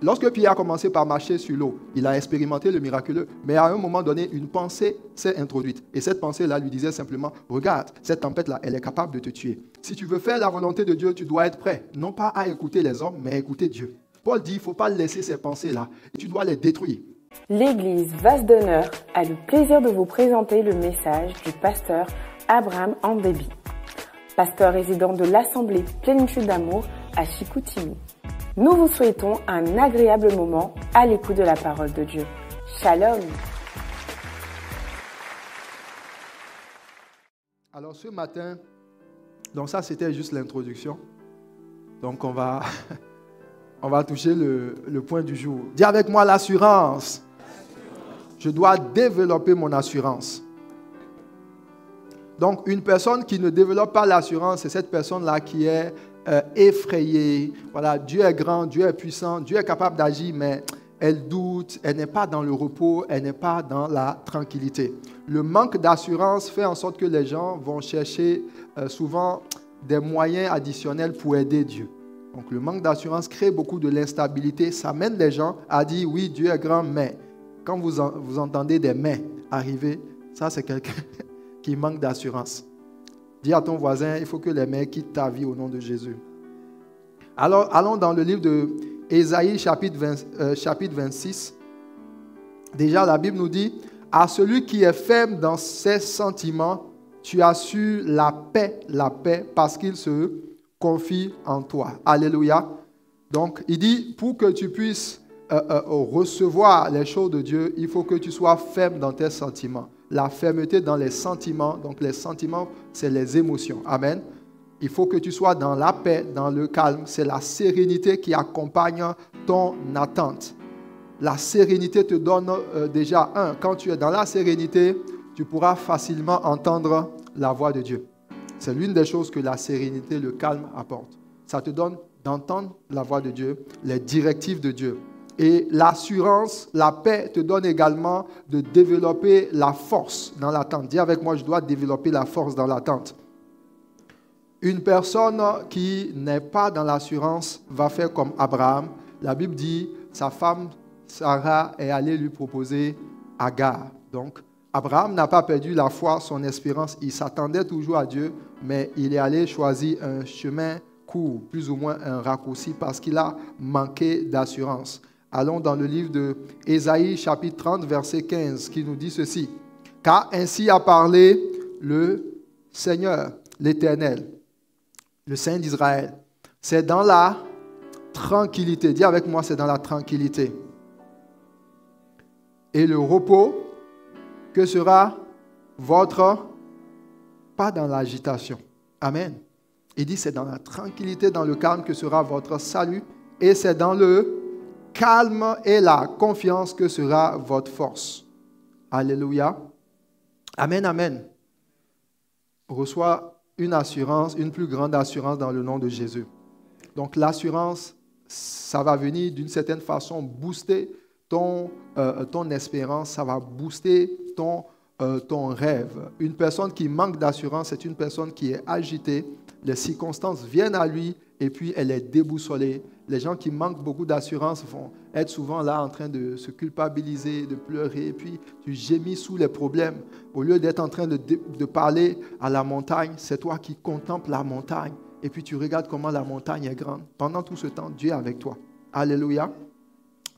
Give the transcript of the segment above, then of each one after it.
lorsque Pierre a commencé par marcher sur l'eau, il a expérimenté le miraculeux, mais à un moment donné, une pensée s'est introduite. Et cette pensée-là lui disait simplement, regarde, cette tempête-là, elle est capable de te tuer. Si tu veux faire la volonté de Dieu, tu dois être prêt, non pas à écouter les hommes, mais à écouter Dieu. Paul dit, il ne faut pas laisser ces pensées-là, et tu dois les détruire. L'Église Vase d'Honneur a le plaisir de vous présenter le message du pasteur Abraham Andébi, pasteur résident de l'Assemblée Plénitude d'Amour à Chicoutimi. Nous vous souhaitons un agréable moment à l'écoute de la parole de Dieu. Shalom. Alors ce matin, donc ça c'était juste l'introduction. Donc on va toucher le point du jour. Dis avec moi l'assurance. Je dois développer mon assurance. Donc une personne qui ne développe pas l'assurance, c'est cette personne-là qui est effrayée. Voilà, Dieu est grand, Dieu est puissant, Dieu est capable d'agir, mais elle doute, elle n'est pas dans le repos, elle n'est pas dans la tranquillité. Le manque d'assurance fait en sorte que les gens vont chercher souvent des moyens additionnels pour aider Dieu. Donc le manque d'assurance crée beaucoup de l'instabilité. Ça mène les gens à dire oui, Dieu est grand, mais quand vous entendez des mais arriver, ça c'est quelqu'un qui manque d'assurance. Dis à ton voisin, il faut que les mais quittent ta vie au nom de Jésus. Alors allons dans le livre de Ésaïe chapitre 26. Déjà la Bible nous dit, à celui qui est ferme dans ses sentiments, tu assures la paix parce qu'il se confie en toi. Alléluia. Donc, il dit, pour que tu puisses recevoir les choses de Dieu, il faut que tu sois ferme dans tes sentiments. La fermeté dans les sentiments, donc les sentiments, c'est les émotions. Amen. Il faut que tu sois dans la paix, dans le calme. C'est la sérénité qui accompagne ton attente. La sérénité te donne déjà, quand tu es dans la sérénité, tu pourras facilement entendre la voix de Dieu. C'est l'une des choses que la sérénité, le calme apporte. Ça te donne d'entendre la voix de Dieu, les directives de Dieu. Et l'assurance, la paix te donne également de développer la force dans l'attente. Dis avec moi, je dois développer la force dans l'attente. Une personne qui n'est pas dans l'assurance va faire comme Abraham. La Bible dit, sa femme Sarah est allée lui proposer Agar. Donc, Abraham n'a pas perdu la foi, son espérance. Il s'attendait toujours à Dieu, mais il est allé choisir un chemin court, plus ou moins un raccourci, parce qu'il a manqué d'assurance. Allons dans le livre de Ésaïe, chapitre 30, verset 15, qui nous dit ceci. « Car ainsi a parlé le Seigneur, l'Éternel, le Saint d'Israël. C'est dans la tranquillité. » Dis avec moi, c'est dans la tranquillité. Et le repos que sera votre, pas dans l'agitation. Amen. Il dit, c'est dans la tranquillité, dans le calme que sera votre salut. Et c'est dans le calme et la confiance que sera votre force. Alléluia. Amen, amen. Reçois une assurance, une plus grande assurance dans le nom de Jésus. Donc l'assurance, ça va venir d'une certaine façon booster ton espérance, ça va booster ton rêve. Une personne qui manque d'assurance, c'est une personne qui est agitée, les circonstances viennent à lui et puis elle est déboussolée. Les gens qui manquent beaucoup d'assurance vont être souvent là en train de se culpabiliser, de pleurer, et puis tu gémis sous les problèmes. Au lieu d'être en train de parler à la montagne, c'est toi qui contemples la montagne et puis tu regardes comment la montagne est grande. Pendant tout ce temps, Dieu est avec toi. Alléluia.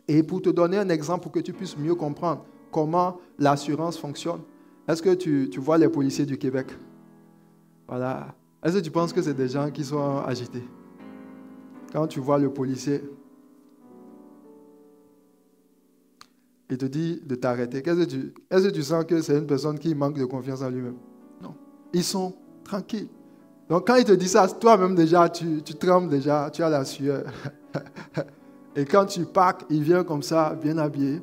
Et pour te donner un exemple, pour que tu puisses mieux comprendre comment l'assurance fonctionne, est-ce que tu vois les policiers du Québec? Voilà. Est-ce que tu penses que c'est des gens qui sont agités? Quand tu vois le policier, il te dit de t'arrêter. Est-ce que tu sens que c'est une personne qui manque de confiance en lui-même? Non. Ils sont tranquilles. Donc quand il te dit ça, toi-même déjà, tu trembles déjà, tu as la sueur. Et quand tu parques, il vient comme ça, bien habillé.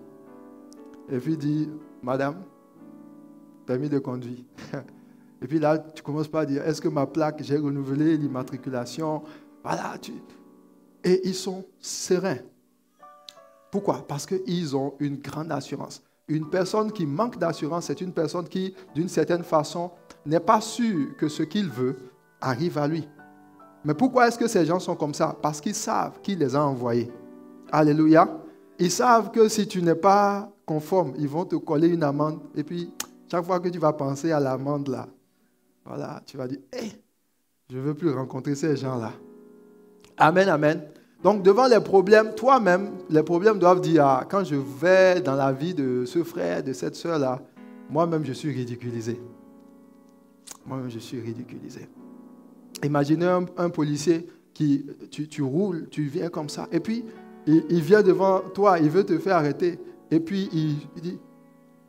Et puis il dit, Madame, permis de conduire. Et puis là, tu commences par dire, est-ce que ma plaque, j'ai renouvelé l'immatriculation? Voilà. Et ils sont sereins. Pourquoi? Parce qu'ils ont une grande assurance. Une personne qui manque d'assurance, c'est une personne qui, d'une certaine façon, n'est pas sûre que ce qu'il veut arrive à lui. Mais pourquoi est-ce que ces gens sont comme ça? Parce qu'ils savent qui les a envoyés. Alléluia. Ils savent que si tu n'es pas conforme, ils vont te coller une amende. Et puis, chaque fois que tu vas penser à l'amende là, voilà, tu vas dire, hey, je ne veux plus rencontrer ces gens-là. Amen, amen. Donc, devant les problèmes, toi-même, les problèmes doivent dire, ah, quand je vais dans la vie de ce frère, de cette soeur-là, moi-même, je suis ridiculisé. Moi-même, je suis ridiculisé. Imaginez un policier qui, tu roules, tu viens comme ça, et puis, il vient devant toi, il veut te faire arrêter, et puis,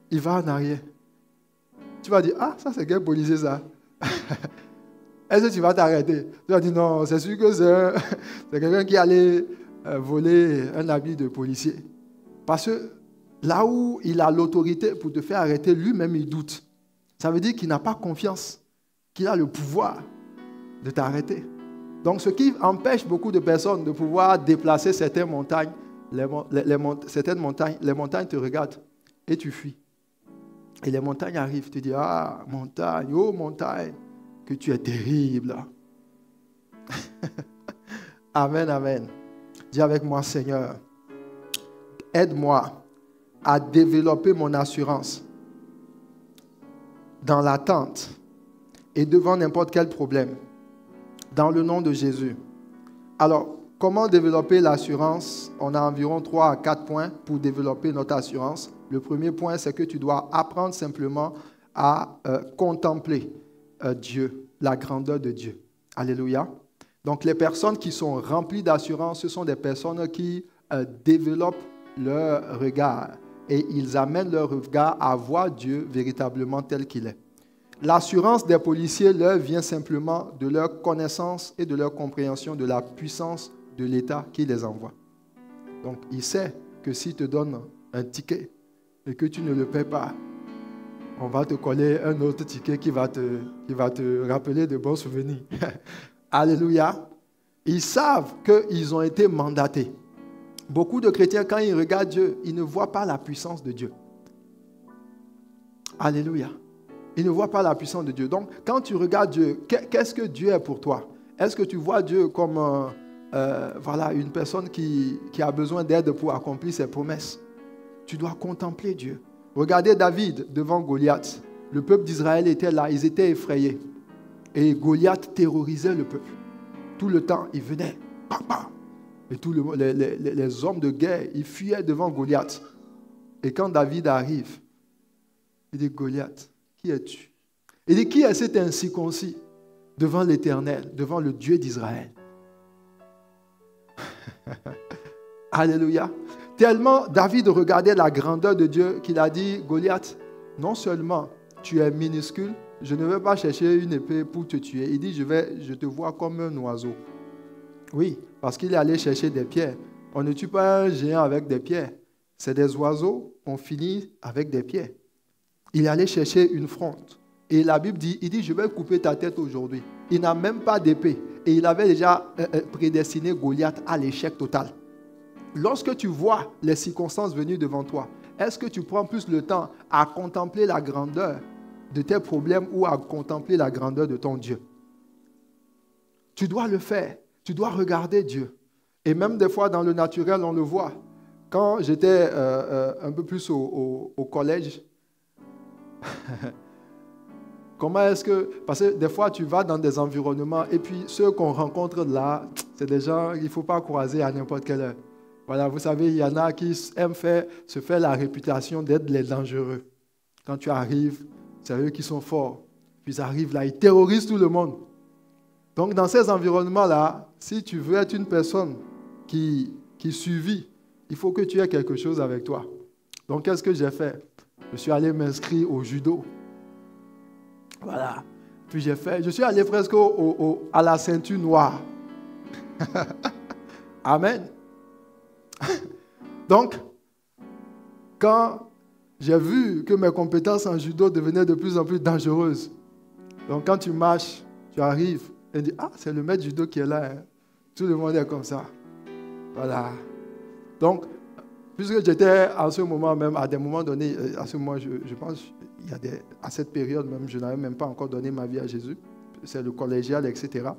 il va en arrière. Tu vas dire, ah, ça, c'est quel policier, ça? Est-ce que tu vas t'arrêter? Tu vas dire, non, c'est sûr que c'est quelqu'un qui allait voler un habit de policier. Parce que là où il a l'autorité pour te faire arrêter, lui-même, il doute. Ça veut dire qu'il n'a pas confiance, qu'il a le pouvoir de t'arrêter. Donc, ce qui empêche beaucoup de personnes de pouvoir déplacer certaines montagnes, les montagnes te regardent et tu fuis. Et les montagnes arrivent, tu dis, ah, montagne, oh montagne, que tu es terrible. Amen, amen. Dis avec moi, Seigneur, aide-moi à développer mon assurance dans l'attente et devant n'importe quel problème. Dans le nom de Jésus. Alors, comment développer l'assurance? On a environ 3 à 4 points pour développer notre assurance. Le premier point, c'est que tu dois apprendre simplement à contempler Dieu, la grandeur de Dieu. Alléluia. Donc, les personnes qui sont remplies d'assurance, ce sont des personnes qui développent leur regard et ils amènent leur regard à voir Dieu véritablement tel qu'il est. L'assurance des policiers leur vient simplement de leur connaissance et de leur compréhension de la puissance de l'État qui les envoie. Donc, il sait que s'il te donne un ticket et que tu ne le paies pas, on va te coller un autre ticket qui va te rappeler de bons souvenirs. Alléluia. Ils savent qu'ils ont été mandatés. Beaucoup de chrétiens, quand ils regardent Dieu, ils ne voient pas la puissance de Dieu. Alléluia. Ils ne voient pas la puissance de Dieu. Donc, quand tu regardes Dieu, qu'est-ce que Dieu est pour toi? Est-ce que tu vois Dieu comme une personne qui a besoin d'aide pour accomplir ses promesses? Tu dois contempler Dieu. Regardez David devant Goliath. Le peuple d'Israël était là, ils étaient effrayés. Et Goliath terrorisait le peuple. Tout le temps, il venait. Bam, bam. Et tous les hommes de guerre, ils fuyaient devant Goliath. Et quand David arrive, il dit, Goliath, qui es-tu? Il dit, qui est cet incirconcis devant l'Éternel, devant le Dieu d'Israël? Alléluia. Tellement David regardait la grandeur de Dieu qu'il a dit, Goliath, non seulement tu es minuscule, je ne vais pas chercher une épée pour te tuer. Il dit, je te vois comme un oiseau. Oui, parce qu'il est allé chercher des pierres. On ne tue pas un géant avec des pierres. C'est des oiseaux, on finit avec des pierres. Il est allé chercher une fronde. Et la Bible dit, il dit, je vais couper ta tête aujourd'hui. Il n'a même pas d'épée. Et il avait déjà prédestiné Goliath à l'échec total. Lorsque tu vois les circonstances venues devant toi, est-ce que tu prends plus le temps à contempler la grandeur de tes problèmes ou à contempler la grandeur de ton Dieu? Tu dois le faire. Tu dois regarder Dieu. Et même des fois, dans le naturel, on le voit. Quand j'étais un peu plus au collège, comment est-ce que... Parce que des fois, tu vas dans des environnements et puis ceux qu'on rencontre là, c'est des gens qu'il ne faut pas croiser à n'importe quelle heure. Voilà, vous savez, il y en a qui aiment se faire la réputation d'être les dangereux. Quand tu arrives, c'est eux qui sont forts. Puis ils arrivent là, ils terrorisent tout le monde. Donc, dans ces environnements-là, si tu veux être une personne qui survit, il faut que tu aies quelque chose avec toi. Donc, qu'est-ce que j'ai fait? Je suis allé m'inscrire au judo. Voilà. Puis je suis allé presque à la ceinture noire. Amen. Donc, quand j'ai vu que mes compétences en judo devenaient de plus en plus dangereuses, donc quand tu marches, tu arrives, et tu dis, ah, c'est le maître judo qui est là. Hein. Tout le monde est comme ça. Voilà. Donc, puisque j'étais à ce moment même, à des moments donnés, à ce moment, je pense, à cette période même, je n'avais même pas encore donné ma vie à Jésus. C'est le collégial, etc.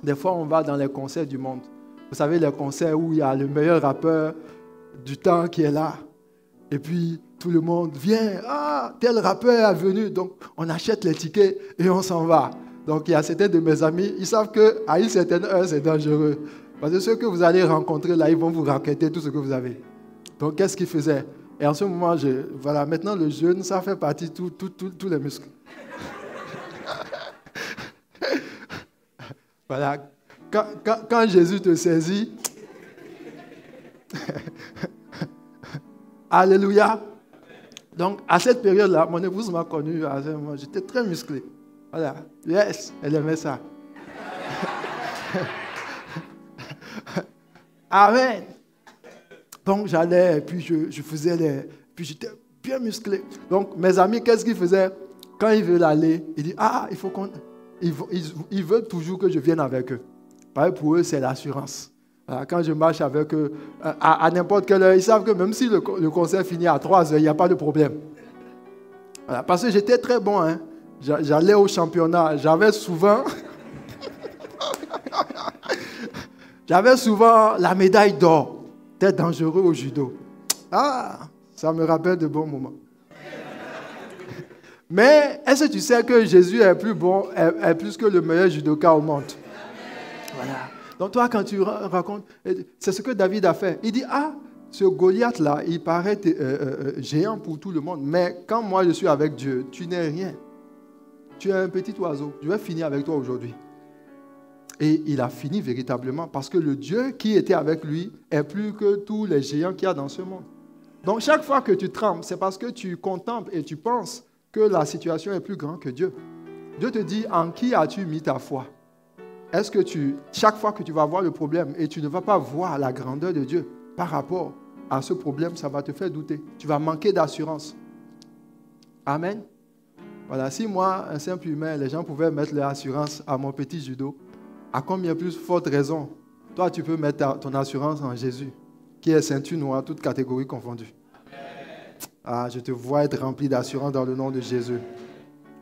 Des fois, on va dans les concerts du monde. Vous savez, les concerts où il y a le meilleur rappeur du temps qui est là. Et puis, tout le monde vient. Ah, tel rappeur est venu. Donc, on achète les tickets et on s'en va. Donc, il y a certains de mes amis, ils savent qu'à une certaine heure, c'est dangereux. Parce que ceux que vous allez rencontrer là, ils vont vous raqueter tout ce que vous avez. Donc, qu'est-ce qu'ils faisaient? Et en ce moment, voilà, maintenant, le jeûne, ça fait partie de tous les muscles. Voilà. Quand Jésus te saisit, alléluia. Donc, à cette période-là, mon épouse m'a connu, j'étais très musclé. Voilà. Yes, elle aimait ça. Amen. Donc, j'allais, et puis je faisais puis j'étais bien musclé. Donc, mes amis, qu'est-ce qu'ils faisaient? Quand ils veulent aller, ils disent, il faut qu'on... Ils veulent toujours que je vienne avec eux. Pour eux, c'est l'assurance. Voilà, quand je marche avec eux, à n'importe quelle heure, ils savent que même si le concert finit à 3 heures, il n'y a pas de problème. Voilà, parce que j'étais très bon. Hein. J'allais au championnat. J'avais souvent la médaille d'or. C'était dangereux au judo. Ça me rappelle de bons moments. Mais est-ce que tu sais que Jésus est plus bon, est plus que le meilleur judoka au monde? Voilà. Donc toi, quand tu racontes, c'est ce que David a fait. Il dit, ce Goliath-là, il paraît géant pour tout le monde. Mais quand moi je suis avec Dieu, tu n'es rien. Tu es un petit oiseau. Je vais finir avec toi aujourd'hui. Et il a fini véritablement parce que le Dieu qui était avec lui est plus que tous les géants qu'il y a dans ce monde. Donc chaque fois que tu trembles, c'est parce que tu contemples et tu penses que la situation est plus grande que Dieu. Dieu te dit, en qui as-tu mis ta foi? Est-ce que chaque fois que tu vas voir le problème et tu ne vas pas voir la grandeur de Dieu par rapport à ce problème, ça va te faire douter. Tu vas manquer d'assurance. Amen. Voilà, si moi, un simple humain, les gens pouvaient mettre leur assurance à mon petit judo, à combien plus forte raison, toi tu peux mettre ton assurance en Jésus, qui est ceinture noire, toutes catégories confondues. Je te vois être rempli d'assurance dans le nom de Jésus.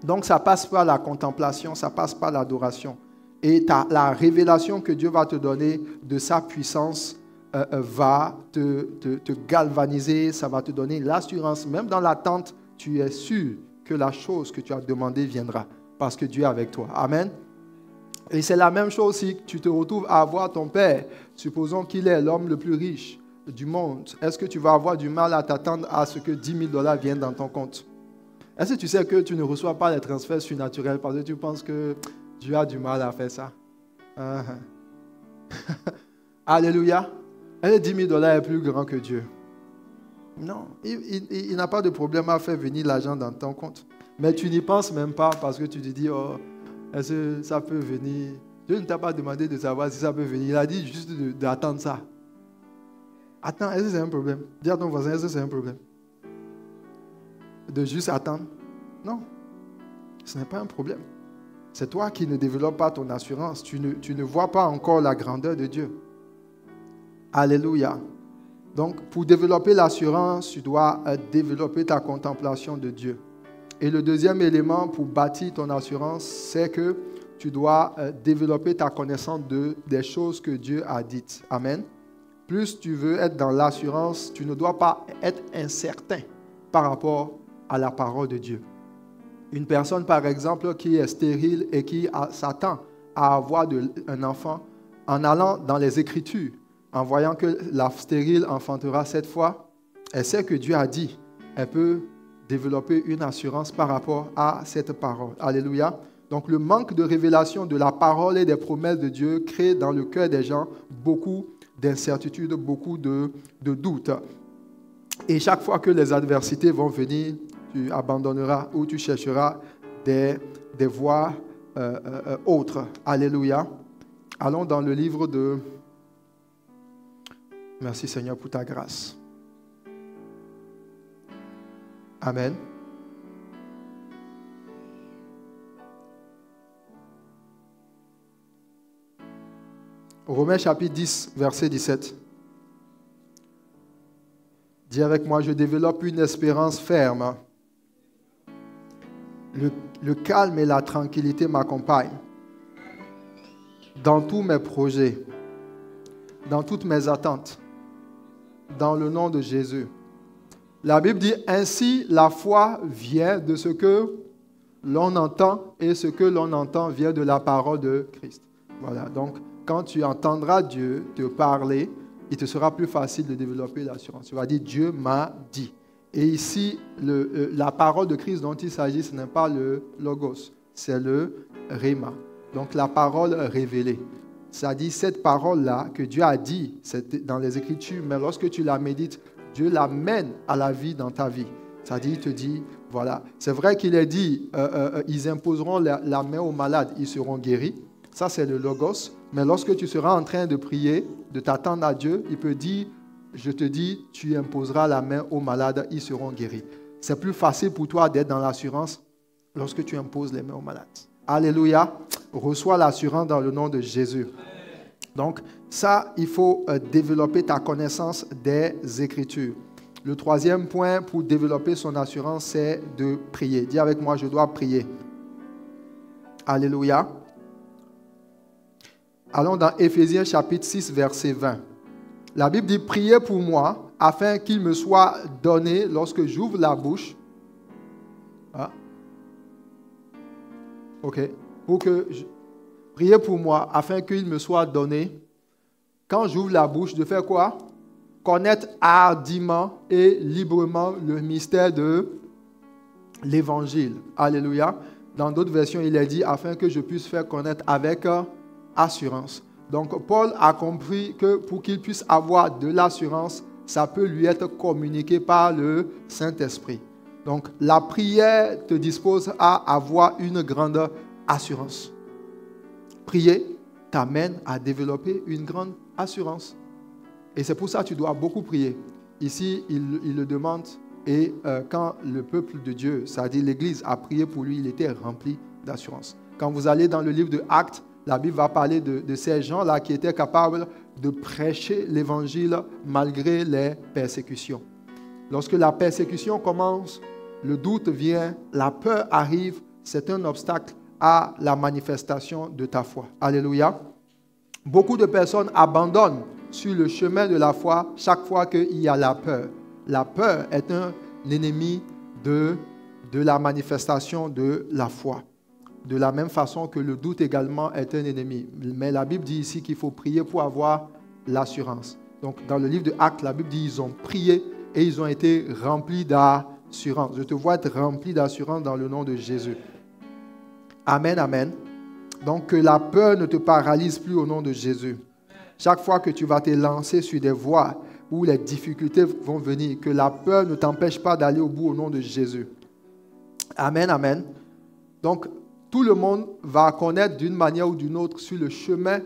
Donc ça passe par la contemplation, ça passe par l'adoration. Et la révélation que Dieu va te donner de sa puissance va te galvaniser, ça va te donner l'assurance. Même dans l'attente, tu es sûr que la chose que tu as demandée viendra, parce que Dieu est avec toi. Amen. Et c'est la même chose si tu te retrouves à avoir ton père. Supposons qu'il est l'homme le plus riche du monde. Est-ce que tu vas avoir du mal à t'attendre à ce que 10 000 $ viennent dans ton compte? Est-ce que tu sais que tu ne reçois pas les transferts surnaturels parce que tu penses que Dieu a du mal à faire ça? Alléluia. Est-ce que 10 000 $ est plus grand que Dieu? Non, il n'a pas de problème à faire venir l'argent dans ton compte. Mais tu n'y penses même pas parce que tu te dis, est-ce que ça peut venir? Dieu ne t'a pas demandé de savoir si ça peut venir. Il a dit juste d'attendre ça. Attends, est-ce que c'est un problème? Dis à ton voisin, est-ce que c'est un problème? De juste attendre? Non, ce n'est pas un problème. C'est toi qui ne développes pas ton assurance. Tu ne vois pas encore la grandeur de Dieu. Alléluia. Donc, pour développer l'assurance, tu dois développer ta contemplation de Dieu. Et le deuxième élément pour bâtir ton assurance, c'est que tu dois développer ta connaissance des choses que Dieu a dites. Amen. Plus tu veux être dans l'assurance, tu ne dois pas être incertain par rapport à la parole de Dieu. Une personne, par exemple, qui est stérile et qui s'attend à avoir un enfant, en allant dans les Écritures, en voyant que la stérile enfantera 7 fois, elle sait que Dieu a dit, elle peut développer une assurance par rapport à cette parole. Alléluia. Donc le manque de révélation de la parole et des promesses de Dieu crée dans le cœur des gens beaucoup d'incertitudes, beaucoup de doutes. Et chaque fois que les adversités vont venir, tu abandonneras ou tu chercheras des voies autres. Alléluia. Allons dans le livre de... Merci Seigneur pour ta grâce. Amen. Romains chapitre 10, verset 17. Dis avec moi, je développe une espérance ferme. Le calme et la tranquillité m'accompagnent dans tous mes projets. dans toutes mes attentes. Dans le nom de Jésus. La Bible dit, ainsi la foi vient de ce que l'on entend et ce que l'on entend vient de la parole de Christ. Voilà, donc quand tu entendras Dieu te parler, il te sera plus facile de développer l'assurance. Tu vas dire, Dieu m'a dit. Et ici, la parole de Christ dont il s'agit, ce n'est pas le logos, c'est le rhéma. Donc la parole révélée. Ça dit cette parole-là que Dieu a dit, c'est dans les Écritures, mais lorsque tu la médites, Dieu l'amène à la vie dans ta vie. Ça dit, il te dit, voilà. C'est vrai qu'il est dit, ils imposeront la main aux malades, ils seront guéris. Ça, c'est le logos. Mais lorsque tu seras en train de prier, de t'attendre à Dieu, il peut dire, je te dis, tu imposeras la main aux malades, ils seront guéris. C'est plus facile pour toi d'être dans l'assurance lorsque tu imposes les mains aux malades. Alléluia. Reçois l'assurance dans le nom de Jésus. Donc, ça, il faut développer ta connaissance des Écritures. Le troisième point pour développer son assurance, c'est de prier. Dis avec moi, je dois prier. Alléluia. Allons dans Éphésiens chapitre 6, verset 20. La Bible dit, priez pour moi, afin qu'il me soit donné, lorsque j'ouvre la bouche. Ah. OK. Priez pour moi, afin qu'il me soit donné, quand j'ouvre la bouche, de faire quoi? Connaître hardiment et librement le mystère de l'Évangile. Alléluia. Dans d'autres versions, il est dit, afin que je puisse faire connaître avec assurance. Donc, Paul a compris que pour qu'il puisse avoir de l'assurance, ça peut lui être communiqué par le Saint-Esprit. Donc, la prière te dispose à avoir une grande assurance. Prier t'amène à développer une grande assurance. Et c'est pour ça que tu dois beaucoup prier. Ici, il le demande. Et quand le peuple de Dieu, c'est-à-dire l'Église, a prié pour lui, il était rempli d'assurance. Quand vous allez dans le livre de Actes, la Bible va parler de ces gens-là qui étaient capables de prêcher l'Évangile malgré les persécutions. Lorsque la persécution commence, le doute vient, la peur arrive, c'est un obstacle à la manifestation de ta foi. Alléluia. Beaucoup de personnes abandonnent sur le chemin de la foi chaque fois qu'il y a la peur. La peur est un ennemi de la manifestation de la foi. De la même façon que le doute également est un ennemi. Mais la Bible dit ici qu'il faut prier pour avoir l'assurance. Donc dans le livre de Actes, la Bible dit qu'ils ont prié et ils ont été remplis d'assurance. Je te vois être rempli d'assurance dans le nom de Jésus. Amen, amen. Donc que la peur ne te paralyse plus au nom de Jésus. Chaque fois que tu vas te lancer sur des voies où les difficultés vont venir, que la peur ne t'empêche pas d'aller au bout au nom de Jésus. Amen, amen. Donc, tout le monde va connaître d'une manière ou d'une autre sur le chemin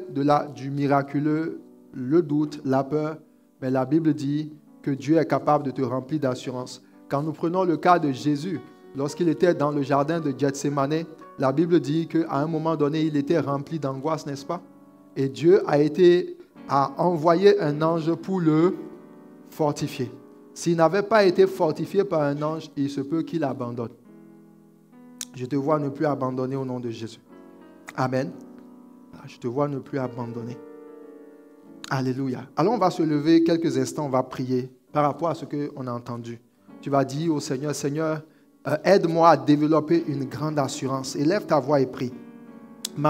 du miraculeux, le doute, la peur. Mais la Bible dit que Dieu est capable de te remplir d'assurance. Quand nous prenons le cas de Jésus, lorsqu'il était dans le jardin de Gethsémane, la Bible dit qu'à un moment donné, il était rempli d'angoisse, n'est-ce pas? Et Dieu a envoyé un ange pour le fortifier. S'il n'avait pas été fortifié par un ange, il se peut qu'il abandonne. Je te vois ne plus abandonner au nom de Jésus. Amen. Je te vois ne plus abandonner. Alléluia. Alors on va se lever quelques instants, on va prier par rapport à ce qu'on a entendu. Tu vas dire au Seigneur, Seigneur, aide-moi à développer une grande assurance. Élève ta voix et prie. Tu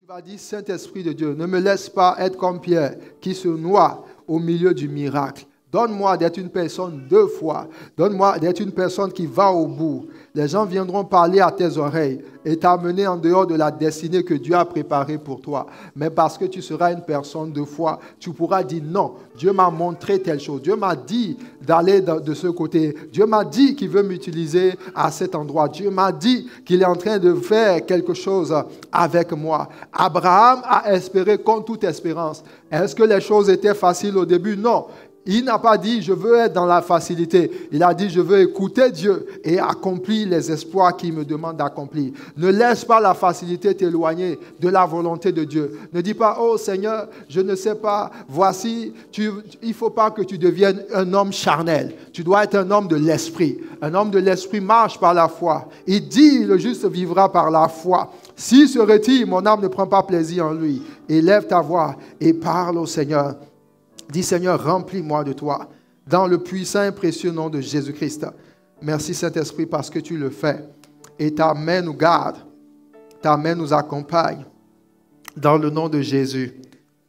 vas dire, Saint-Esprit de Dieu, ne me laisse pas être comme Pierre qui se noie au milieu du miracle. Donne-moi d'être une personne de foi. Donne-moi d'être une personne qui va au bout. Les gens viendront parler à tes oreilles et t'amener en dehors de la destinée que Dieu a préparée pour toi. Mais parce que tu seras une personne de foi, tu pourras dire non. Dieu m'a montré telle chose. Dieu m'a dit d'aller de ce côté. Dieu m'a dit qu'il veut m'utiliser à cet endroit. Dieu m'a dit qu'il est en train de faire quelque chose avec moi. Abraham a espéré contre toute espérance. Est-ce que les choses étaient faciles au début? Non. Il n'a pas dit, je veux être dans la facilité. Il a dit, je veux écouter Dieu et accomplir les espoirs qu'il me demande d'accomplir. Ne laisse pas la facilité t'éloigner de la volonté de Dieu. Ne dis pas, oh Seigneur, je ne sais pas, voici, il ne faut pas que tu deviennes un homme charnel. Tu dois être un homme de l'esprit. Un homme de l'esprit marche par la foi. Il dit, le juste vivra par la foi. S'il se retire, mon âme ne prend pas plaisir en lui. Élève ta voix et parle au Seigneur. Dis, Seigneur, remplis-moi de toi, dans le puissant et précieux nom de Jésus-Christ. Merci, Saint-Esprit, parce que tu le fais. Et ta main nous garde, ta main nous accompagne, dans le nom de Jésus.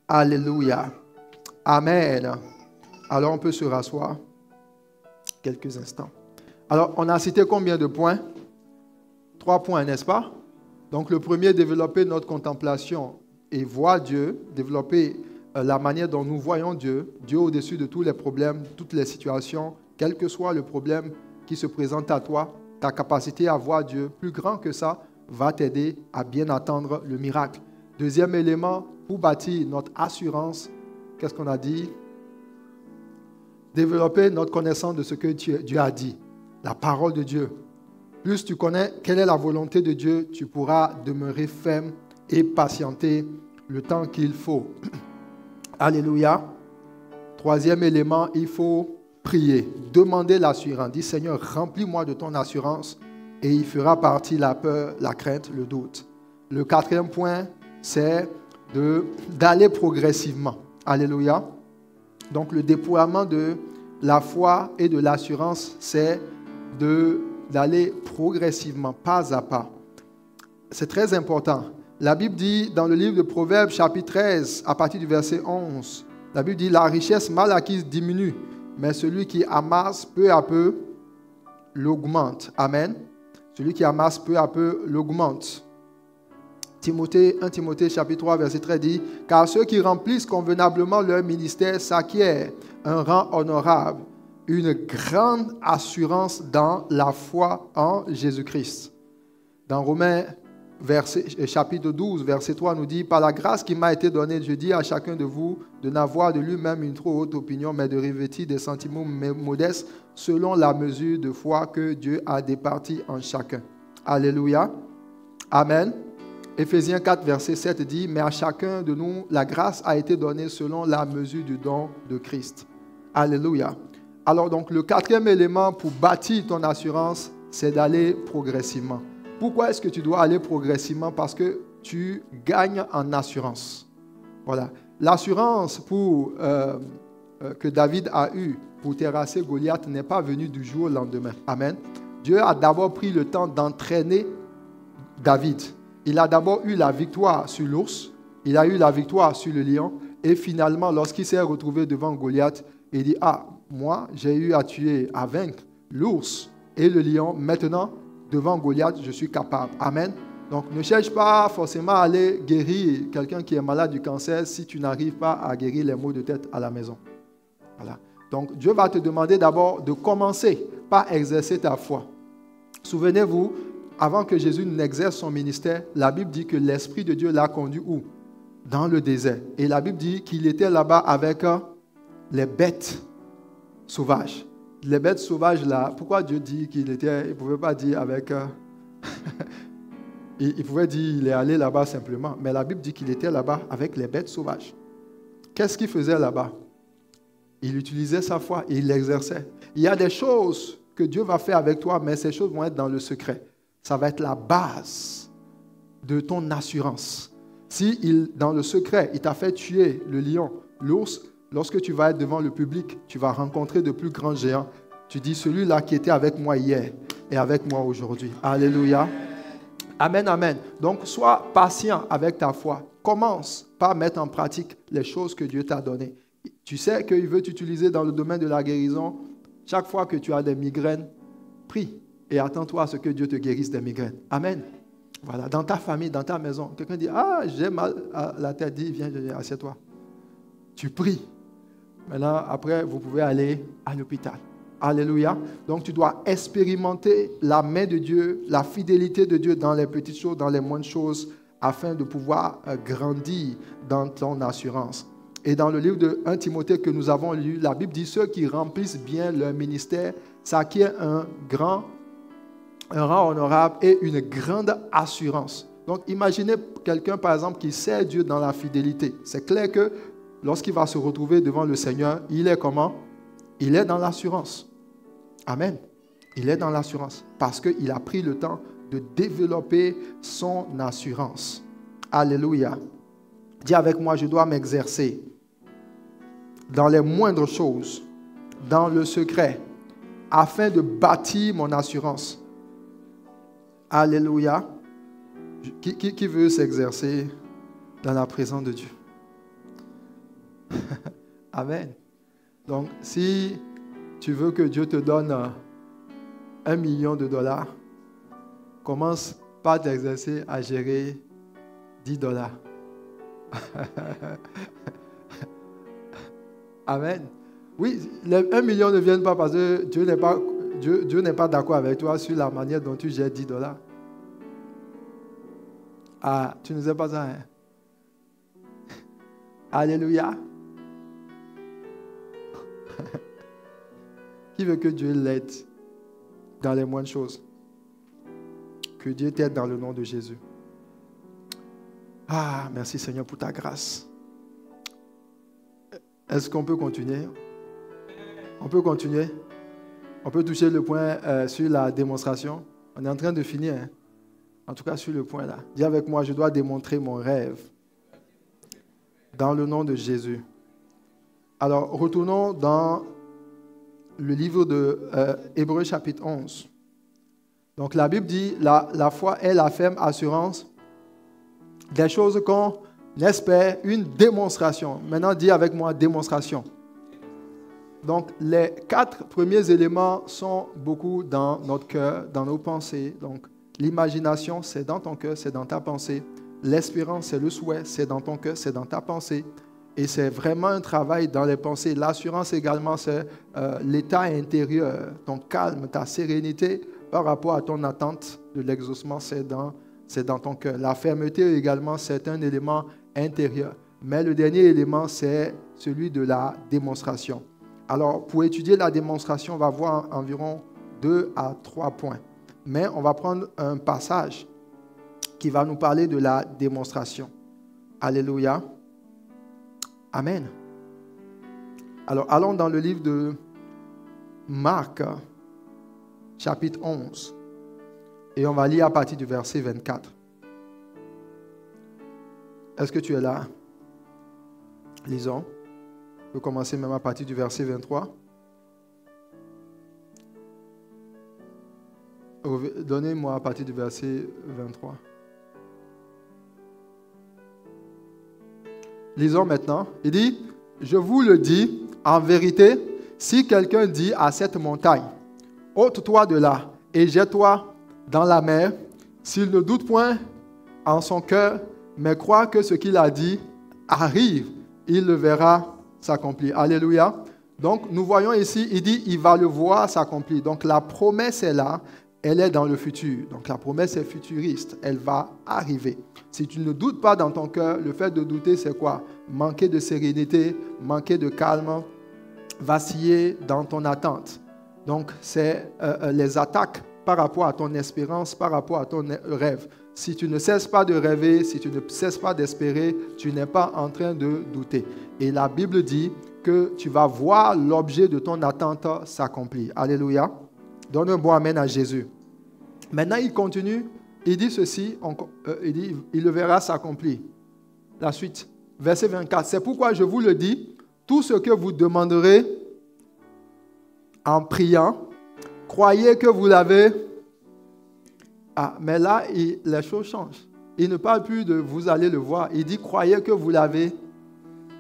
Alléluia. Amen. Alors, on peut se rasseoir quelques instants. Alors, on a cité combien de points? 3 points, n'est-ce pas? Donc, le premier, développer notre contemplation et voir Dieu, développer la manière dont nous voyons Dieu, Dieu au-dessus de tous les problèmes, toutes les situations, quel que soit le problème qui se présente à toi, ta capacité à voir Dieu plus grand que ça va t'aider à bien attendre le miracle. Deuxième élément, pour bâtir notre assurance, qu'est-ce qu'on a dit? Développer notre connaissance de ce que Dieu a dit, la parole de Dieu. Plus tu connais quelle est la volonté de Dieu, tu pourras demeurer ferme et patienter le temps qu'il faut. Alléluia. Troisième élément, il faut prier, demander l'assurance. Dis, Seigneur, remplis-moi de ton assurance et il fera partie la peur, la crainte, le doute. Le quatrième point, c'est d'aller progressivement. Alléluia. Donc, le déploiement de la foi et de l'assurance, c'est d'aller progressivement, pas à pas. C'est très important. La Bible dit dans le livre de Proverbes, chapitre 13, à partir du verset 11, la Bible dit, la richesse mal acquise diminue, mais celui qui amasse peu à peu l'augmente. Amen. Celui qui amasse peu à peu l'augmente. 1 Timothée chapitre 3, verset 13 dit, car ceux qui remplissent convenablement leur ministère s'acquièrent un rang honorable, une grande assurance dans la foi en Jésus-Christ. Dans Romains chapitre 12, verset 3 nous dit, par la grâce qui m'a été donnée, je dis à chacun de vous de n'avoir de lui-même une trop haute opinion, mais de revêtir des sentiments modestes selon la mesure de foi que Dieu a départie en chacun. Alléluia. Amen. Éphésiens 4, verset 7 dit, mais à chacun de nous, la grâce a été donnée selon la mesure du don de Christ. Alléluia. Alors donc, le quatrième élément pour bâtir ton assurance, c'est d'aller progressivement. Pourquoi est-ce que tu dois aller progressivement? Parce que tu gagnes en assurance. Voilà. L'assurance que David a eue pour terrasser Goliath n'est pas venue du jour au lendemain. Amen. Dieu a d'abord pris le temps d'entraîner David. Il a d'abord eu la victoire sur l'ours, il a eu la victoire sur le lion, et finalement, lorsqu'il s'est retrouvé devant Goliath, il dit, ah, moi, j'ai eu à tuer, à vaincre l'ours et le lion. Maintenant, devant Goliath, je suis capable. Amen. Donc, ne cherche pas forcément à aller guérir quelqu'un qui est malade du cancer si tu n'arrives pas à guérir les maux de tête à la maison. Voilà. Donc, Dieu va te demander d'abord de commencer par exercer ta foi. Souvenez-vous, avant que Jésus n'exerce son ministère, la Bible dit que l'Esprit de Dieu l'a conduit où? Dans le désert. Et la Bible dit qu'il était là-bas avec les bêtes sauvages. Les bêtes sauvages là, pourquoi Dieu dit qu'il était, il ne pouvait pas dire avec... il pouvait dire qu'il est allé là-bas simplement, mais la Bible dit qu'il était là-bas avec les bêtes sauvages. Qu'est-ce qu'il faisait là-bas? Il utilisait sa foi et il l'exerçait. Il y a des choses que Dieu va faire avec toi, mais ces choses vont être dans le secret. Ça va être la base de ton assurance. Si dans le secret, il t'a fait tuer le lion, l'ours, lorsque tu vas être devant le public, tu vas rencontrer de plus grands géants. Tu dis, celui-là qui était avec moi hier est avec moi aujourd'hui. Alléluia. Amen, amen. Donc, sois patient avec ta foi. Commence par mettre en pratique les choses que Dieu t'a données. Tu sais qu'il veut t'utiliser dans le domaine de la guérison. Chaque fois que tu as des migraines, prie et attends-toi à ce que Dieu te guérisse des migraines. Amen. Voilà, dans ta famille, dans ta maison, quelqu'un dit, ah, j'ai mal à la tête, dis, viens, assieds-toi. Tu pries. Maintenant, après, vous pouvez aller à l'hôpital. Alléluia. Donc, tu dois expérimenter la main de Dieu, la fidélité de Dieu dans les petites choses, dans les moindres choses, afin de pouvoir grandir dans ton assurance. Et dans le livre de 1 Timothée que nous avons lu, la Bible dit, ceux qui remplissent bien leur ministère s'acquièrent un rang honorable et une grande assurance. Donc, imaginez quelqu'un, par exemple, qui sert Dieu dans la fidélité. C'est clair que lorsqu'il va se retrouver devant le Seigneur, il est comment? Il est dans l'assurance. Amen. Il est dans l'assurance parce qu'il a pris le temps de développer son assurance. Alléluia. Dis avec moi, je dois m'exercer dans les moindres choses, dans le secret, afin de bâtir mon assurance. Alléluia. Qui veut s'exercer dans la présence de Dieu? Amen. Donc, si tu veux que Dieu te donne $1 million, commence par t'exercer à gérer $10. Amen. Oui, les 1 million ne viennent pas parce que Dieu n'est pas d'accord avec toi sur la manière dont tu gères $10. Ah, tu ne sais pas ça, hein? Alléluia. Qui veut que Dieu l'aide dans les moindres choses? Que Dieu t'aide dans le nom de Jésus. Ah, merci Seigneur pour ta grâce. Est-ce qu'on peut continuer? On peut continuer? On peut toucher le point sur la démonstration? On est en train de finir, hein? En tout cas sur le point là. Dis avec moi, je dois démontrer mon rêve. Dans le nom de Jésus. Alors, retournons dans le livre de Hébreux chapitre 11. Donc la Bible dit, la foi est la ferme assurance des choses qu'on espère, une démonstration. Maintenant, dis avec moi, démonstration. Donc les 4 premiers éléments sont beaucoup dans notre cœur, dans nos pensées. Donc l'imagination, c'est dans ton cœur, c'est dans ta pensée. L'espérance, c'est le souhait, c'est dans ton cœur, c'est dans ta pensée. Et c'est vraiment un travail dans les pensées. L'assurance également, c'est l'état intérieur, ton calme, ta sérénité par rapport à ton attente de l'exaucement, c'est dans ton cœur. La fermeté également, c'est un élément intérieur. Mais le dernier élément, c'est celui de la démonstration. Alors, pour étudier la démonstration, on va voir environ 2 à 3 points. Mais on va prendre un passage qui va nous parler de la démonstration. Alléluia. Amen. Alors, allons dans le livre de Marc, chapitre 11. Et on va lire à partir du verset 24. Est-ce que tu es là? Lisons. On peut commencer même à partir du verset 23. Donnez-moi à partir du verset 23. Lisons maintenant. Il dit, je vous le dis, en vérité, si quelqu'un dit à cette montagne, ôte-toi de là et jette-toi dans la mer, s'il ne doute point en son cœur, mais croit que ce qu'il a dit arrive, il le verra s'accomplir. Alléluia. Donc, nous voyons ici, il dit, il va le voir s'accomplir. Donc, la promesse est là, elle est dans le futur. Donc, la promesse est futuriste, elle va arriver. Si tu ne doutes pas dans ton cœur, le fait de douter, c'est quoi? Manquer de sérénité, manquer de calme, vaciller dans ton attente. Donc, c'est les attaques par rapport à ton espérance, par rapport à ton rêve. Si tu ne cesses pas de rêver, si tu ne cesses pas d'espérer, tu n'es pas en train de douter. Et la Bible dit que tu vas voir l'objet de ton attente s'accomplir. Alléluia. Donne un bon amen à Jésus. Maintenant, il continue. Il dit ceci, il dit, il le verra s'accomplir. La suite, verset 24. C'est pourquoi je vous le dis, tout ce que vous demanderez en priant, croyez que vous l'avez. Ah, mais là, les choses changent. Il ne parle plus de vous allez le voir. Il dit, croyez que vous l'avez.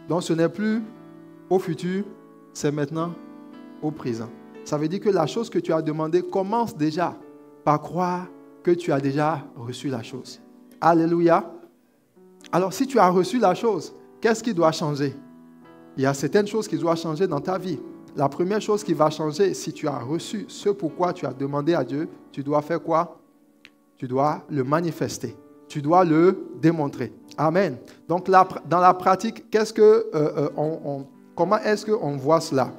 Donc, ce n'est plus au futur, c'est maintenant au présent. Ça veut dire que la chose que tu as demandée commence déjà par croire que tu as déjà reçu la chose. Alléluia. Alors, si tu as reçu la chose, qu'est-ce qui doit changer? Il y a certaines choses qui doivent changer dans ta vie. La première chose qui va changer, si tu as reçu ce pourquoi tu as demandé à Dieu, tu dois faire quoi? Tu dois le manifester. Tu dois le démontrer. Amen. Donc, là, dans la pratique, comment est-ce qu'on voit cela?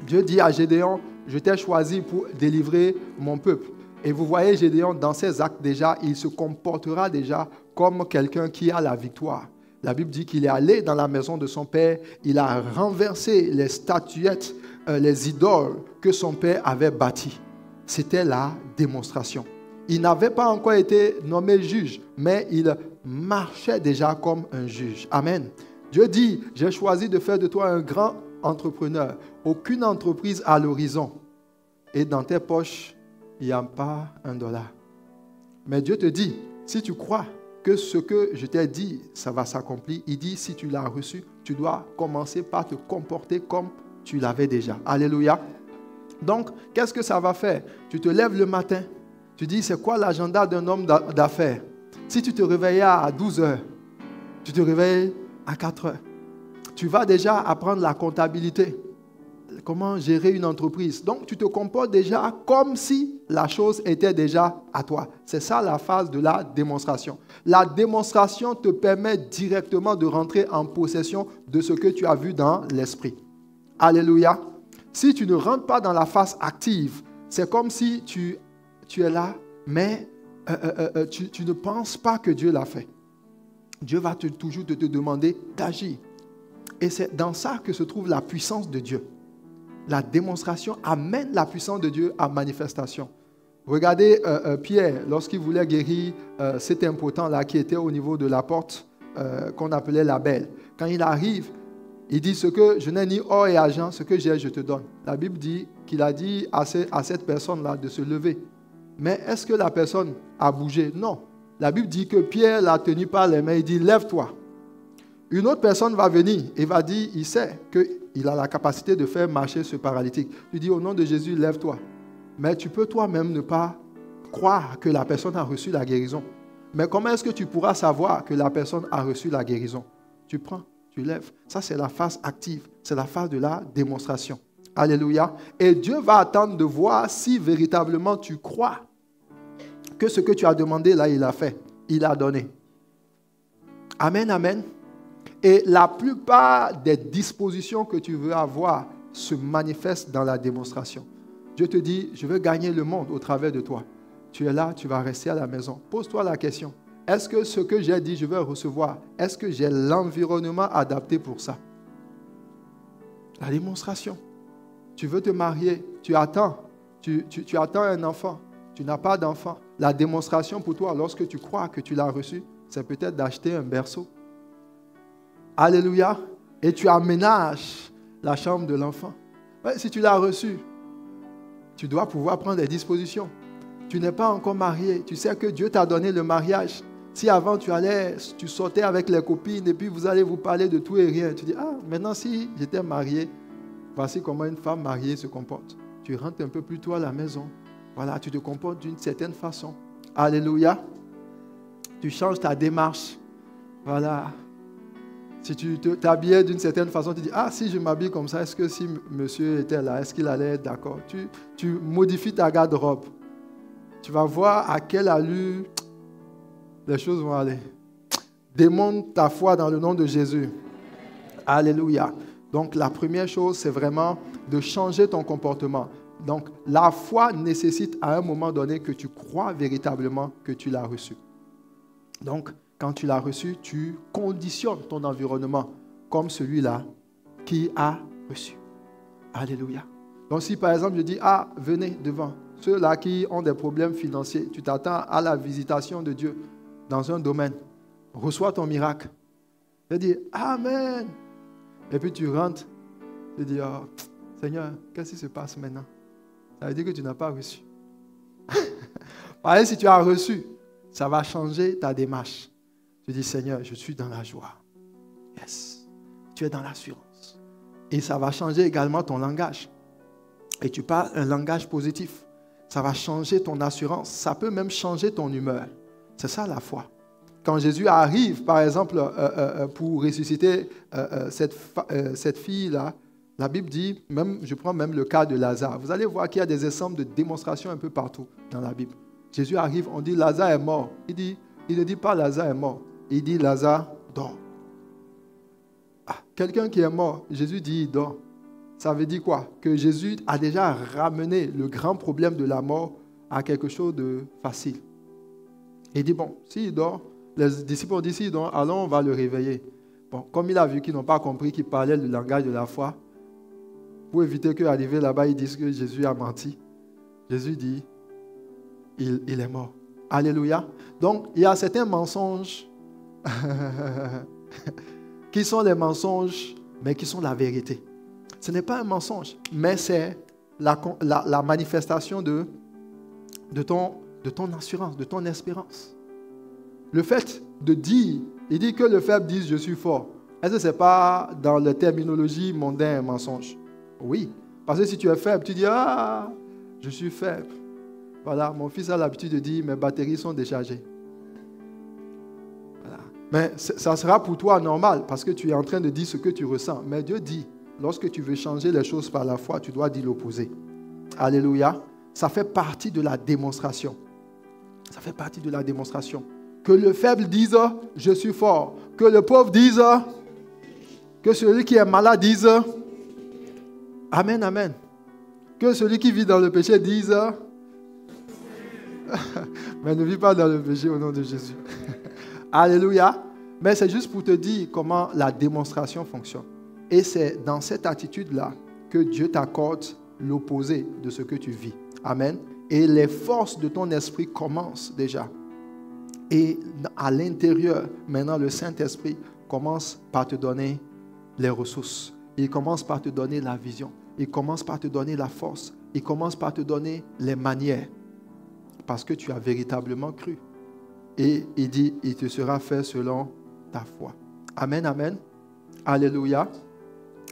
Dieu dit à Gédéon, je t'ai choisi pour délivrer mon peuple. Et vous voyez Gédéon, dans ses actes déjà, il se comportera déjà comme quelqu'un qui a la victoire. La Bible dit qu'il est allé dans la maison de son père, il a renversé les statuettes, les idoles que son père avait bâties. C'était la démonstration. Il n'avait pas encore été nommé juge, mais il marchait déjà comme un juge. Amen. Dieu dit, j'ai choisi de faire de toi un grand entrepreneur. Aucune entreprise à l'horizon. Et dans tes poches, il n'y a pas $1. Mais Dieu te dit, si tu crois que ce que je t'ai dit, ça va s'accomplir, il dit, si tu l'as reçu, tu dois commencer par te comporter comme tu l'avais déjà. Alléluia. Donc, qu'est-ce que ça va faire? Tu te lèves le matin, tu dis, c'est quoi l'agenda d'un homme d'affaires? Si tu te réveillais à 12 heures, tu te réveilles à 4 heures. Tu vas déjà apprendre la comptabilité. Comment gérer une entreprise. Donc, tu te comportes déjà comme si la chose était déjà à toi. C'est ça la phase de la démonstration. La démonstration te permet directement de rentrer en possession de ce que tu as vu dans l'esprit. Alléluia. Si tu ne rentres pas dans la phase active, c'est comme si tu es là, mais tu ne penses pas que Dieu l'a fait. Dieu va toujours te demander d'agir. Et c'est dans ça que se trouve la puissance de Dieu. La démonstration amène la puissance de Dieu à manifestation. Regardez Pierre, lorsqu'il voulait guérir cet impotent-là qui était au niveau de la porte qu'on appelait la Belle. Quand il arrive, il dit, ce que je n'ai ni or et argent, ce que j'ai, je te donne. La Bible dit qu'il a dit à cette personne-là de se lever. Mais est-ce que la personne a bougé? Non. La Bible dit que Pierre l'a tenu par les mains, il dit, lève-toi. Une autre personne va venir et va dire, il sait qu'il a la capacité de faire marcher ce paralytique. Il dit, au nom de Jésus, lève-toi. Mais tu peux toi-même ne pas croire que la personne a reçu la guérison. Mais comment est-ce que tu pourras savoir que la personne a reçu la guérison? Tu prends, tu lèves. Ça, c'est la phase active. C'est la phase de la démonstration. Alléluia. Et Dieu va attendre de voir si véritablement tu crois que ce que tu as demandé, là, il a fait. Il a donné. Amen, amen. Et la plupart des dispositions que tu veux avoir se manifestent dans la démonstration. Dieu te dit, je veux gagner le monde au travers de toi. Tu es là, tu vas rester à la maison. Pose-toi la question. Est-ce que ce que j'ai dit, je vais recevoir? Est-ce que j'ai l'environnement adapté pour ça? La démonstration. Tu veux te marier, tu attends. Tu attends un enfant. Tu n'as pas d'enfant. La démonstration pour toi, lorsque tu crois que tu l'as reçu, c'est peut-être d'acheter un berceau. Alléluia. Et tu aménages la chambre de l'enfant. Ouais, si tu l'as reçu, tu dois pouvoir prendre des dispositions. Tu n'es pas encore marié. Tu sais que Dieu t'a donné le mariage. Si avant tu sortais avec les copines et puis vous allez vous parler de tout et rien. Tu dis, ah, maintenant si j'étais marié, voici comment une femme mariée se comporte. Tu rentres un peu plus tôt à la maison. Voilà, tu te comportes d'une certaine façon. Alléluia. Tu changes ta démarche. Voilà. Si tu t'habillais d'une certaine façon, tu dis, ah, si je m'habille comme ça, est-ce que si monsieur était là, est-ce qu'il allait être d'accord? Tu modifies ta garde-robe. Tu vas voir à quelle allure les choses vont aller. Démonte ta foi dans le nom de Jésus. Alléluia. Donc, la première chose, c'est vraiment de changer ton comportement. Donc, la foi nécessite à un moment donné que tu crois véritablement que tu l'as reçu. Donc, quand tu l'as reçu, tu conditionnes ton environnement comme celui-là qui a reçu. Alléluia. Donc, si par exemple, je dis, ah, venez devant, ceux-là qui ont des problèmes financiers, tu t'attends à la visitation de Dieu dans un domaine, reçois ton miracle. Je dis, amen. Et puis tu rentres, tu dis, oh, Seigneur, qu'est-ce qui se passe maintenant? Ça veut dire que tu n'as pas reçu. Par exemple, si tu as reçu, ça va changer ta démarche. Tu dis, Seigneur, je suis dans la joie. Yes. Tu es dans l'assurance. Et ça va changer également ton langage. Et tu parles un langage positif. Ça va changer ton assurance. Ça peut même changer ton humeur. C'est ça la foi. Quand Jésus arrive, par exemple, pour ressusciter cette fille-là, la Bible dit, je prends même le cas de Lazare. Vous allez voir qu'il y a des exemples de démonstrations un peu partout dans la Bible. Jésus arrive, on dit Lazare est mort. Il ne dit pas Lazare est mort. Il dit Lazare dort. Ah, quelqu'un qui est mort, Jésus dit il dort. Ça veut dire quoi? Que Jésus a déjà ramené le grand problème de la mort à quelque chose de facile. Il dit bon, s'il dort, les disciples ont dit s'il dort, allons, on va le réveiller. Bon, comme il a vu qu'ils n'ont pas compris qu'il parlait le langage de la foi, pour éviter qu'arrivé là-bas, ils disent que Jésus a menti. Jésus dit, il est mort. Alléluia. Donc, il y a certains mensonges qui sont des mensonges, mais qui sont la vérité. Ce n'est pas un mensonge, mais c'est la manifestation de ton assurance, de ton espérance. Le fait de dire, il dit que le faible dise « je suis fort ». Est-ce que ce n'est pas dans la terminologie mondaine un mensonge? Oui, parce que si tu es faible, tu dis « ah, je suis faible ». Voilà, mon fils a l'habitude de dire « mes batteries sont déchargées ». Voilà. Mais ça sera pour toi normal, parce que tu es en train de dire ce que tu ressens. Mais Dieu dit, lorsque tu veux changer les choses par la foi, tu dois dire l'opposé. Alléluia. Ça fait partie de la démonstration. Ça fait partie de la démonstration. Que le faible dise « je suis fort ». Que le pauvre dise, que celui qui est malade dise « Amen, Amen ». Que celui qui vit dans le péché dise « mais ne vis pas dans le péché au nom de Jésus ». Alléluia. Mais c'est juste pour te dire comment la démonstration fonctionne. Et c'est dans cette attitude-là que Dieu t'accorde l'opposé de ce que tu vis. Amen. Et les forces de ton esprit commencent déjà. Et à l'intérieur, maintenant, le Saint-Esprit commence par te donner les ressources. Il commence par te donner la vision. Il commence par te donner la force. Il commence par te donner les manières. Parce que tu as véritablement cru. Et il dit, il te sera fait selon ta foi. Amen, amen. Alléluia.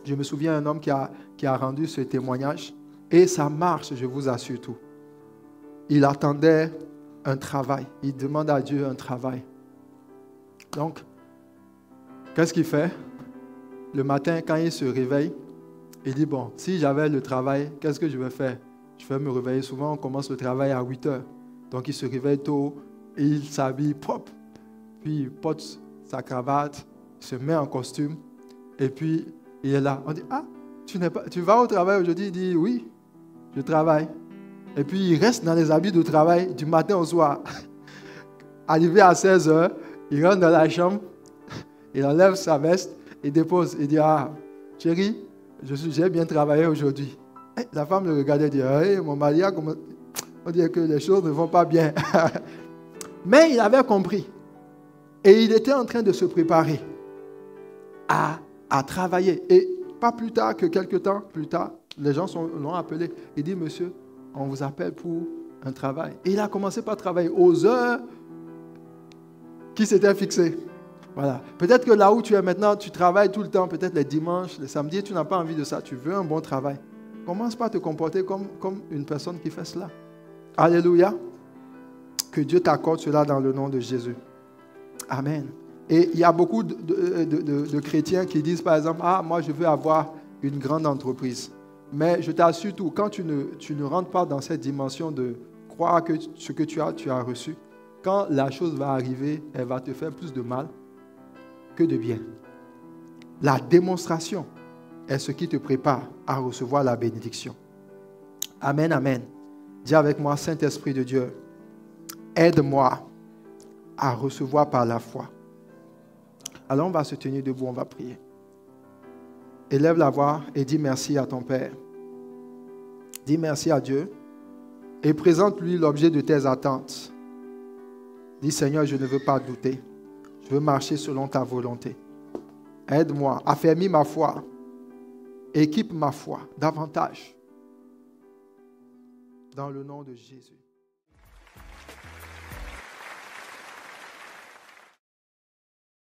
Je me souviens d'un homme qui a rendu ce témoignage. Et ça marche, je vous assure tout. Il attendait un travail. Il demande à Dieu un travail. Donc, qu'est-ce qu'il fait? Le matin, quand il se réveille, il dit, bon, si j'avais le travail, qu'est-ce que je vais faire? Je vais me réveiller. Souvent, on commence le travail à 8 heures. Donc, il se réveille tôt, et il s'habille propre. Puis, il porte sa cravate, il se met en costume, et puis, il est là. On dit, ah, tu vas au travail aujourd'hui? Il dit, oui, je travaille. Et puis, il reste dans les habits de travail du matin au soir. Arrivé à 16 heures, il rentre dans la chambre, il enlève sa veste, il dépose. Il dit, ah, chérie, j'ai bien travaillé aujourd'hui. La femme le regardait et dit, hey, mon mari, on dirait que les choses ne vont pas bien. Mais il avait compris. Et il était en train de se préparer à travailler. Et pas plus tard que quelques temps plus tard, les gens l'ont appelé. Il dit, monsieur, on vous appelle pour un travail. Et il a commencé par travailler aux heures qui s'étaient fixées. Voilà. Peut-être que là où tu es maintenant, tu travailles tout le temps, peut-être les dimanches, les samedis, tu n'as pas envie de ça. Tu veux un bon travail. Commence par te comporter comme une personne qui fait cela. Alléluia. Que Dieu t'accorde cela dans le nom de Jésus. Amen. Et il y a beaucoup de chrétiens qui disent par exemple, ah, moi je veux avoir une grande entreprise. Mais je t'assure tout, quand tu ne rentres pas dans cette dimension de croire que ce que tu as reçu, quand la chose va arriver, elle va te faire plus de mal que de bien. La démonstration est ce qui te prépare à recevoir la bénédiction. Amen, amen. Dis avec moi, Saint-Esprit de Dieu, aide-moi à recevoir par la foi. Alors on va se tenir debout, on va prier. Élève la voix et dis merci à ton Père. Dis merci à Dieu et présente-lui l'objet de tes attentes. Dis Seigneur, je ne veux pas douter. Je veux marcher selon ta volonté. Aide-moi, affermis ma foi. Équipe ma foi davantage. Dans le nom de Jésus.